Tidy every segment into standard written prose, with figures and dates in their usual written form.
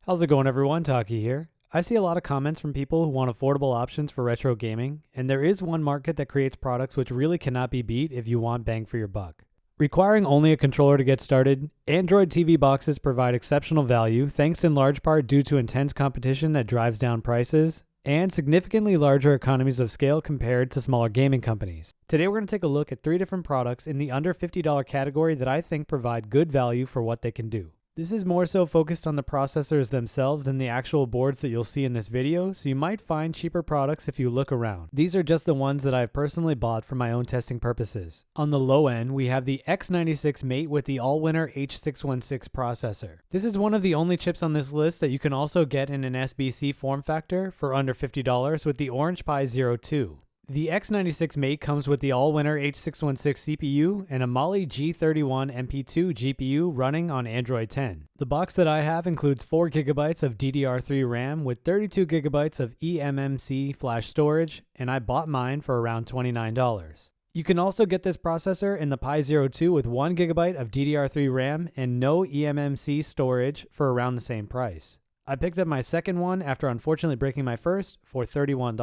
How's it going, everyone? Taki here. I see a lot of comments from people who want affordable options for retro gaming, and there is one market that creates products which really cannot be beat if you want bang for your buck. Requiring only a controller to get started, Android TV boxes provide exceptional value thanks in large part due to intense competition that drives down prices, and significantly larger economies of scale compared to smaller gaming companies. Today we're going to take a look at 3 different products in the under $50 category that I think provide good value for what they can do. This is more so focused on the processors themselves than the actual boards that you'll see in this video, so you might find cheaper products if you look around. These are just the ones that I've personally bought for my own testing purposes. On the low end, we have the X96 Mate with the all-winner H616 processor. This is one of the only chips on this list that you can also get in an SBC form factor for under $50 with the Orange Pi 02. The X96 Mate comes with the all-winner H616 CPU and a Mali G31 MP2 GPU running on Android 10. The box that I have includes 4 GB of DDR3 RAM with 32 GB of eMMC flash storage, and I bought mine for around $29. You can also get this processor in the Pi 02 with 1 GB of DDR3 RAM and no eMMC storage for around the same price. I picked up my second one after unfortunately breaking my first for $31.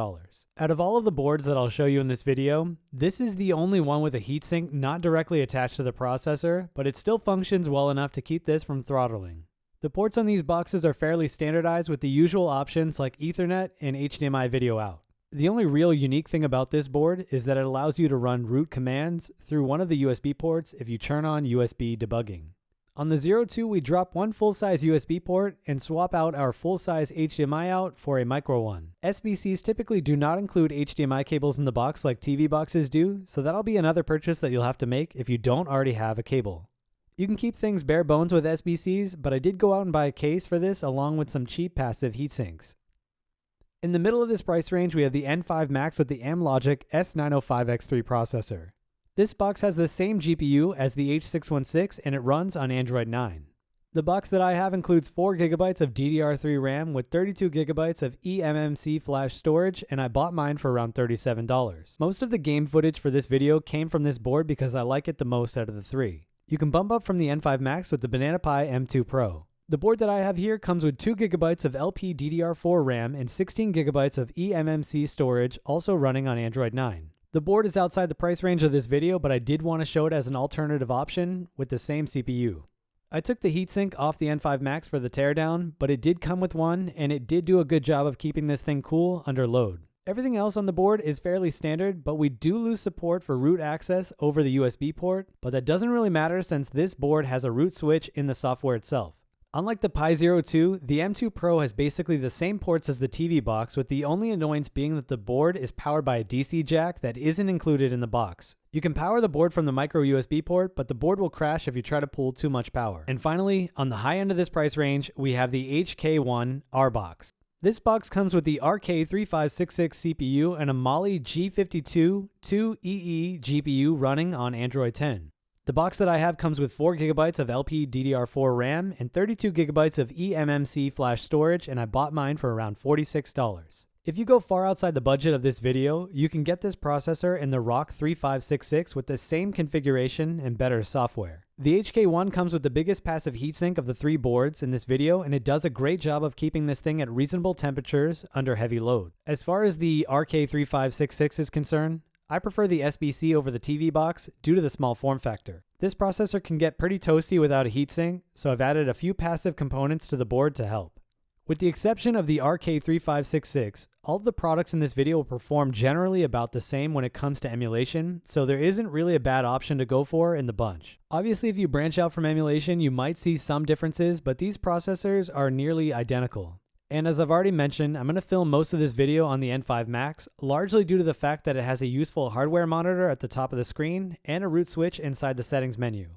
Out of all of the boards that I'll show you in this video, this is the only one with a heatsink not directly attached to the processor, but it still functions well enough to keep this from throttling. The ports on these boxes are fairly standardized with the usual options like Ethernet and HDMI video out. The only real unique thing about this board is that it allows you to run root commands through one of the USB ports if you turn on USB debugging. On the 02, we drop one full-size USB port and swap out our full-size HDMI out for a micro one. SBCs typically do not include HDMI cables in the box like TV boxes do, so that'll be another purchase that you'll have to make if you don't already have a cable. You can keep things bare bones with SBCs, but I did go out and buy a case for this along with some cheap passive heatsinks. In the middle of this price range, we have the N5 Max with the Amlogic S905X3 processor. This box has the same GPU as the H616 and it runs on Android 9. The box that I have includes 4 GB of DDR3 RAM with 32 GB of eMMC flash storage, and I bought mine for around $37. Most of the game footage for this video came from this board because I like it the most out of the 3. You can bump up from the N5 Max with the Banana Pi M2 Pro. The board that I have here comes with 2 GB of LPDDR4 RAM and 16 GB of eMMC storage, also running on Android 9. The board is outside the price range of this video, but I did want to show it as an alternative option with the same CPU. I took the heatsink off the N5 Max for the teardown, but it did come with one, and it did do a good job of keeping this thing cool under load. Everything else on the board is fairly standard, but we do lose support for root access over the USB port, but that doesn't really matter since this board has a root switch in the software itself. Unlike the Pi 02, the M2 Pro has basically the same ports as the TV box, with the only annoyance being that the board is powered by a DC jack that isn't included in the box. You can power the board from the micro USB port, but the board will crash if you try to pull too much power. And finally, on the high end of this price range, we have the HK1 R box. This box comes with the RK3566 CPU and a Mali G52 2EE GPU running on Android 10. The box that I have comes with 4 GB of LPDDR4 RAM and 32 GB of eMMC flash storage, and I bought mine for around $46. If you go far outside the budget of this video, you can get this processor in the ROC 3566 with the same configuration and better software. The HK1 comes with the biggest passive heatsink of the 3 boards in this video, and it does a great job of keeping this thing at reasonable temperatures under heavy load. As far as the RK3566 is concerned, I prefer the SBC over the TV box due to the small form factor. This processor can get pretty toasty without a heatsink, so I've added a few passive components to the board to help. With the exception of the RK3566, all of the products in this video will perform generally about the same when it comes to emulation, so there isn't really a bad option to go for in the bunch. Obviously, if you branch out from emulation, you might see some differences, but these processors are nearly identical. And as I've already mentioned, I'm going to film most of this video on the N5 Max, largely due to the fact that it has a useful hardware monitor at the top of the screen and a root switch inside the settings menu.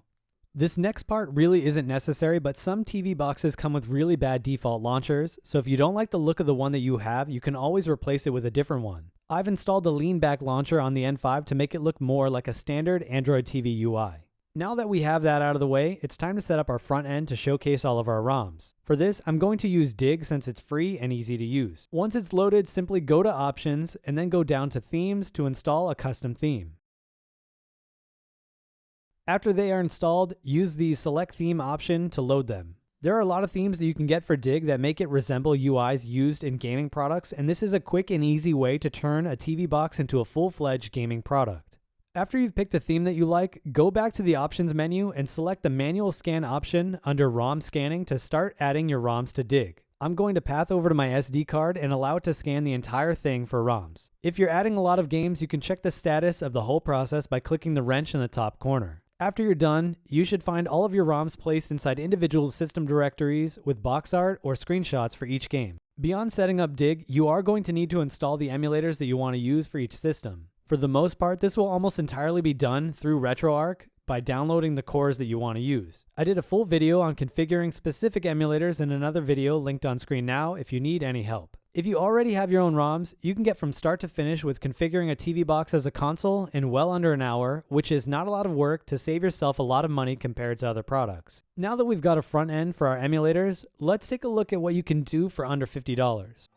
This next part really isn't necessary, but some TV boxes come with really bad default launchers, so if you don't like the look of the one that you have, you can always replace it with a different one. I've installed the lean back launcher on the N5 to make it look more like a standard Android TV UI. Now that we have that out of the way, it's time to set up our front end to showcase all of our ROMs. For this, I'm going to use Dig since it's free and easy to use. Once it's loaded, simply go to Options and then go down to Themes to install a custom theme. After they are installed, use the Select Theme option to load them. There are a lot of themes that you can get for Dig that make it resemble UIs used in gaming products, and this is a quick and easy way to turn a TV box into a full-fledged gaming product. After you've picked a theme that you like, go back to the options menu and select the manual scan option under ROM scanning to start adding your ROMs to Dig. I'm going to path over to my SD card and allow it to scan the entire thing for ROMs. If you're adding a lot of games, you can check the status of the whole process by clicking the wrench in the top corner. After you're done, you should find all of your ROMs placed inside individual system directories with box art or screenshots for each game. Beyond setting up Dig, you are going to need to install the emulators that you want to use for each system. For the most part, this will almost entirely be done through RetroArch by downloading the cores that you want to use. I did a full video on configuring specific emulators in another video linked on screen now if you need any help. If you already have your own ROMs, you can get from start to finish with configuring a TV box as a console in well under an hour, which is not a lot of work to save yourself a lot of money compared to other products. Now that we've got a front end for our emulators, let's take a look at what you can do for under $50.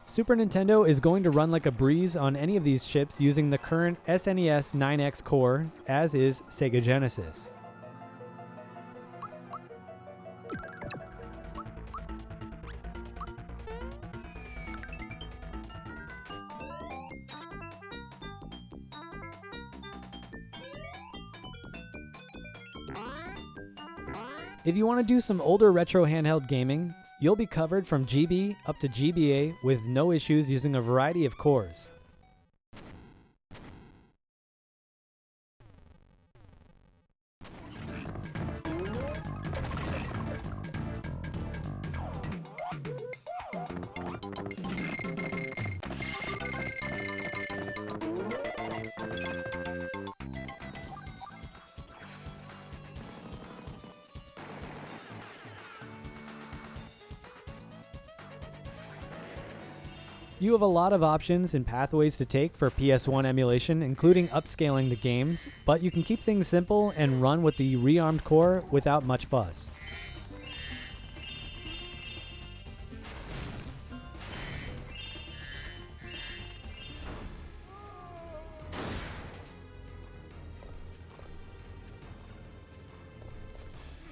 Super Nintendo is going to run like a breeze on any of these chips using the current SNES 9X core, as is Sega Genesis. If you want to do some older retro handheld gaming, you'll be covered from GB up to GBA with no issues using a variety of cores. You have a lot of options and pathways to take for PS1 emulation, including upscaling the games, but you can keep things simple and run with the rearmed core without much fuss.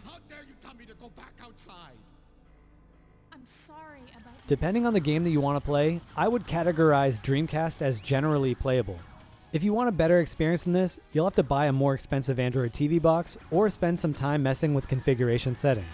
How dare you tell me to go back outside? I'm sorry about... Depending on the game that you want to play, I would categorize Dreamcast as generally playable. If you want a better experience than this, you'll have to buy a more expensive Android TV box or spend some time messing with configuration settings.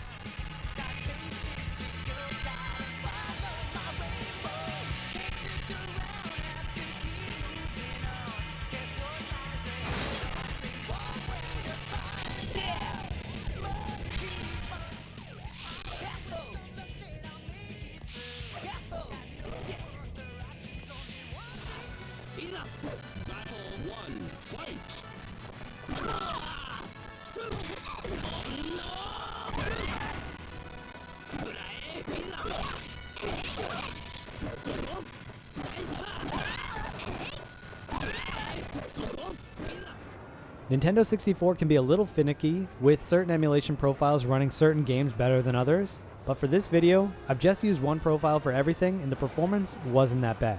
Nintendo 64 can be a little finicky, with certain emulation profiles running certain games better than others, but for this video, I've just used one profile for everything and the performance wasn't that bad.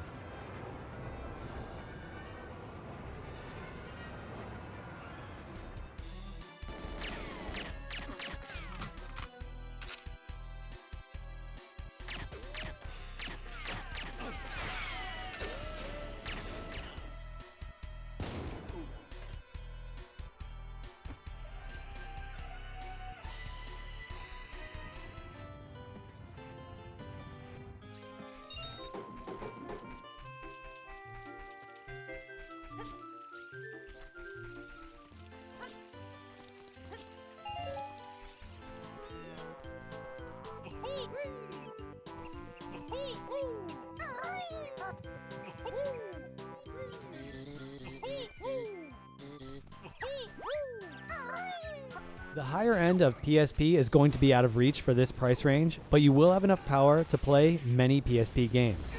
The higher end of PSP is going to be out of reach for this price range, but you will have enough power to play many PSP games.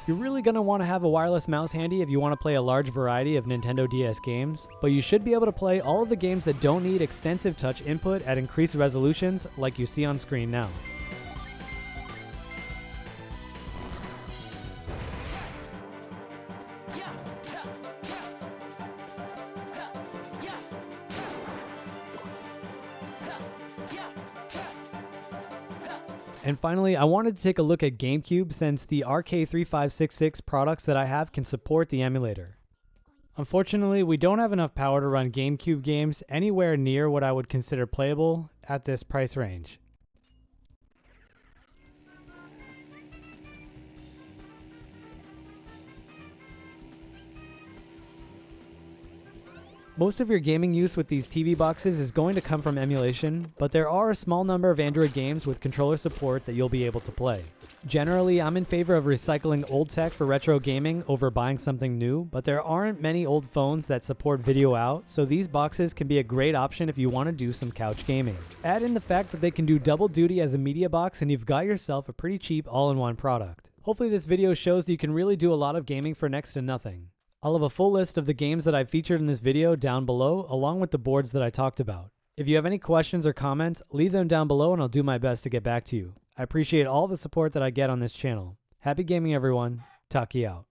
You're really going to want to have a wireless mouse handy if you want to play a large variety of Nintendo DS games, but you should be able to play all of the games that don't need extensive touch input at increased resolutions like you see on screen now. And finally, I wanted to take a look at GameCube since the RK3566 products that I have can support the emulator. Unfortunately, we don't have enough power to run GameCube games anywhere near what I would consider playable at this price range. Most of your gaming use with these TV boxes is going to come from emulation, but there are a small number of Android games with controller support that you'll be able to play. Generally, I'm in favor of recycling old tech for retro gaming over buying something new, but there aren't many old phones that support video out, so these boxes can be a great option if you want to do some couch gaming. Add in the fact that they can do double duty as a media box and you've got yourself a pretty cheap all-in-one product. Hopefully this video shows that you can really do a lot of gaming for next to nothing. I'll have a full list of the games that I've featured in this video down below, along with the boards that I talked about. If you have any questions or comments, leave them down below and I'll do my best to get back to you. I appreciate all the support that I get on this channel. Happy gaming everyone. Taki out.